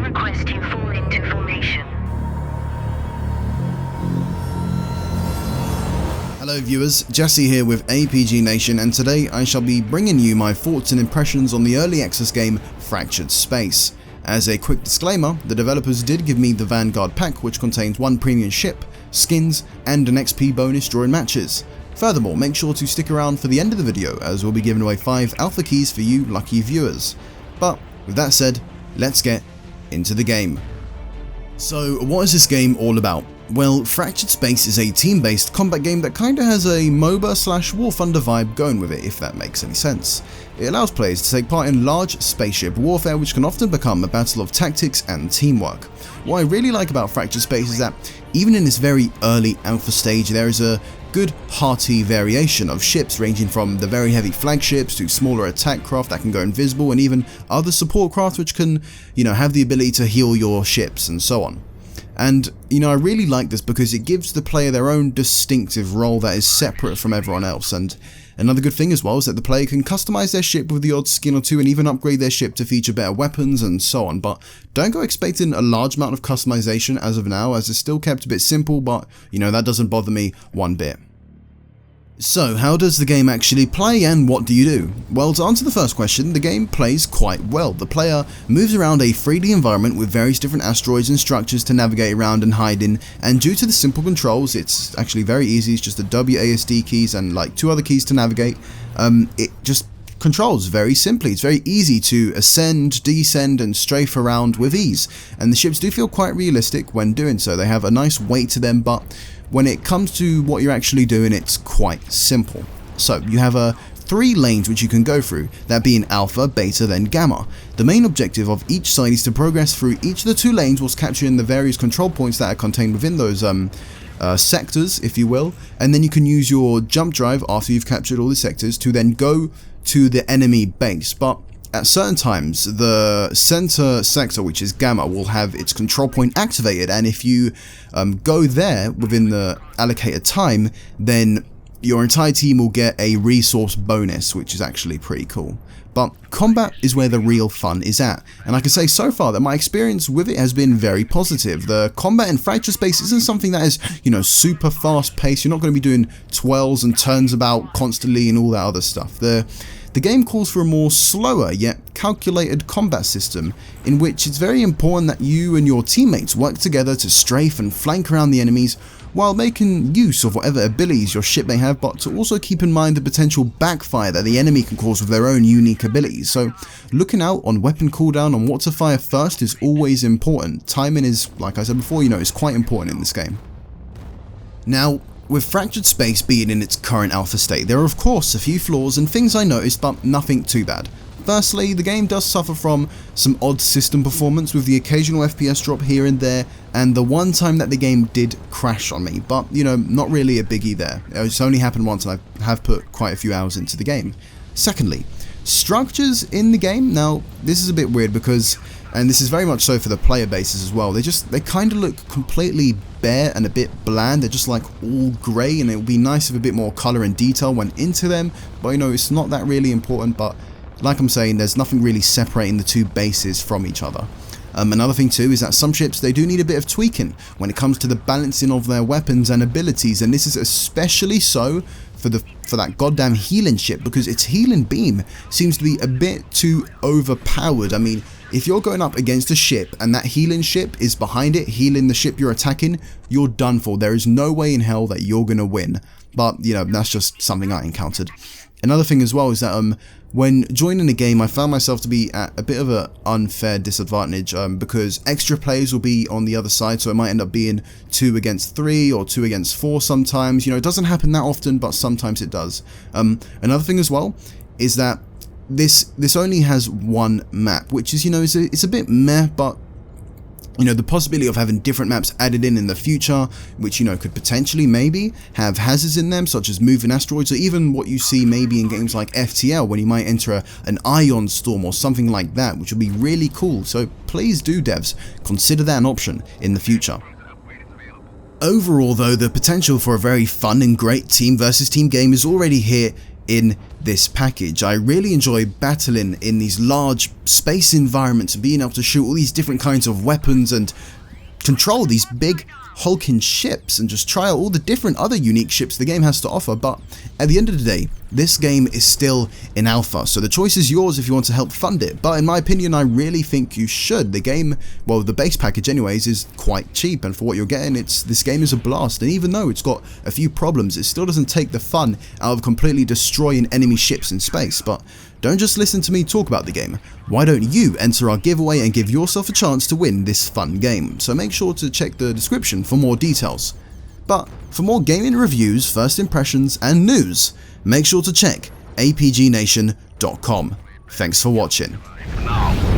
request you fall into formation. Hello viewers, Jesse here with APG Nation, and today I shall be bringing you my thoughts and impressions on the early access game Fractured Space. As a quick disclaimer, the developers did give me the Vanguard pack, which contains one premium ship, skins, and an XP bonus during matches. Furthermore, make sure to stick around for the end of the video as we'll be giving away 5 alpha keys for you lucky viewers. But with that said, let's get into the game. So what is this game all about? Well, Fractured Space is a team-based combat game that kinda has a MOBA/War Thunder vibe going with it, if that makes any sense. It allows players to take part in large spaceship warfare, which can often become a battle of tactics and teamwork. What I really like about Fractured Space is that even in this very early alpha stage, there is a good hearty variation of ships ranging from the very heavy flagships to smaller attack craft that can go invisible, and even other support craft which can, have the ability to heal your ships and so on. And I really like this because it gives the player their own distinctive role that is separate from everyone else. And another good thing as well is that the player can customize their ship with the odd skin or two and even upgrade their ship to feature better weapons and so on. But don't go expecting a large amount of customization as of now, as it's still kept a bit simple, but that doesn't bother me one bit. So how does the game actually play, and what do you do? Well, to answer the first question, the game plays quite well. The player moves around a 3D environment with various different asteroids and structures to navigate around and hide in, and due to the simple controls, it's actually very easy. It's just the WASD keys and like 2 other keys to navigate. It just controls very simply. It's very easy to ascend, descend and strafe around with ease, and the ships do feel quite realistic when doing so. They have a nice weight to them, but when it comes to what you're actually doing, it's quite simple. So you have 3 lanes which you can go through, that being alpha, beta, then gamma. The main objective of each side is to progress through each of the 2 lanes whilst capturing the various control points that are contained within those sectors, if you will, and then you can use your jump drive after you've captured all the sectors to then go to the enemy base. But at certain times, the center sector, which is gamma, will have its control point activated, and if you go there within the allocated time, then your entire team will get a resource bonus, which is actually pretty cool. But combat is where the real fun is at, and I can say so far that my experience with it has been very positive. The combat in Fractured Space isn't something that is, super fast paced. You're not going to be doing twirls and turns about constantly and all that other stuff. The game calls for a more slower yet calculated combat system, in which it's very important that you and your teammates work together to strafe and flank around the enemies while making use of whatever abilities your ship may have, but to also keep in mind the potential backfire that the enemy can cause with their own unique abilities. So looking out on weapon cooldown and what to fire first is always important. Timing is, like I said before, is quite important in this game. Now, with Fractured Space being in its current alpha state, there are of course a few flaws and things I noticed, but nothing too bad. Firstly, the game does suffer from some odd system performance, with the occasional FPS drop here and there, and the one time that the game did crash on me, but not really a biggie there. It's only happened once and I have put quite a few hours into the game. Secondly, structures in the game. Now, this is a bit weird because, and this is very much so for the player bases as well, they kind of look completely bare and a bit bland. They're just like all grey, and it would be nice if a bit more colour and detail went into them, but it's not that really important. But like I'm saying, there's nothing really separating the 2 bases from each other. Another thing too is that some ships, they do need a bit of tweaking when it comes to the balancing of their weapons and abilities, and this is especially so for that goddamn healing ship, because its healing beam seems to be a bit too overpowered. I mean, if you're going up against a ship and that healing ship is behind it, healing the ship you're attacking, you're done for. There is no way in hell that you're going to win. But, that's just something I encountered. Another thing as well is that when joining the game, I found myself to be at a bit of an unfair disadvantage because extra players will be on the other side, so it might end up being 2 against 3 or 2 against 4 sometimes. It doesn't happen that often, but sometimes it does. Another thing as well is that this only has 1 map, which is, it's a bit meh, but the possibility of having different maps added in the future, which could potentially maybe have hazards in them, such as moving asteroids, or even what you see maybe in games like FTL, when you might enter an ion storm or something like that, which would be really cool. So please do, devs, consider that an option in the future. Overall though, the potential for a very fun and great team versus team game is already here in this package. I really enjoy battling in these large space environments and being able to shoot all these different kinds of weapons and control these big hulking ships and just try out all the different other unique ships the game has to offer. But at the end of the day, this game is still in alpha, so the choice is yours if you want to help fund it. But in my opinion, I really think you should. The game, well, the base package anyways, is quite cheap, and for what you're getting, this game is a blast. And even though it's got a few problems, it still doesn't take the fun out of completely destroying enemy ships in space. But don't just listen to me talk about the game. Why don't you enter our giveaway and give yourself a chance to win this fun game? So make sure to check the description for more details. But for more gaming reviews, first impressions and news, make sure to check apgnation.com. Thanks for watching. Now.